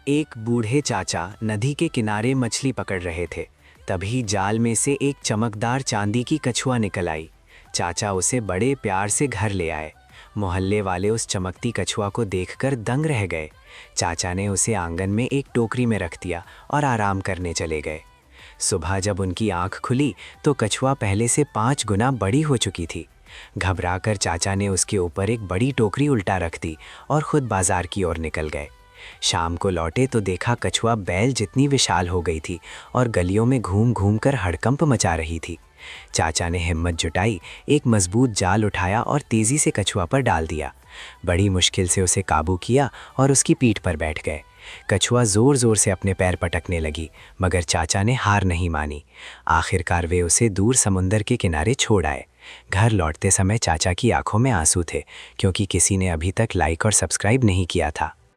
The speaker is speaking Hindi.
एक बूढ़े चाचा नदी के किनारे मछली पकड़ रहे थे। तभी जाल में से एक चमकदार चांदी की कछुआ निकल आई। चाचा उसे बड़े प्यार से घर ले आए। मोहल्ले वाले उस चमकती कछुआ को देखकर दंग रह गए। चाचा ने उसे आंगन में एक टोकरी में रख दिया और आराम करने चले गए। सुबह जब उनकी आंख खुली तो कछुआ पहले से 5 गुना बड़ी हो चुकी थी। घबराकर चाचा ने उसके ऊपर एक बड़ी टोकरी उल्टा रख दी और खुद बाजार की ओर निकल गए। शाम को लौटे तो देखा कछुआ बैल जितनी विशाल हो गई थी और गलियों में घूम घूम कर हड़कंप मचा रही थी। चाचा ने हिम्मत जुटाई, एक मजबूत जाल उठाया और तेजी से कछुआ पर डाल दिया। बड़ी मुश्किल से उसे काबू किया और उसकी पीठ पर बैठ गए। कछुआ जोर जोर से अपने पैर पटकने लगी, मगर चाचा ने हार नहीं मानी। आखिरकार वे उसे दूर समुंदर के किनारे छोड़ आए। घर लौटते समय चाचा की आंखों में आंसू थे, क्योंकि किसी ने अभी तक लाइक और सब्सक्राइब नहीं किया था।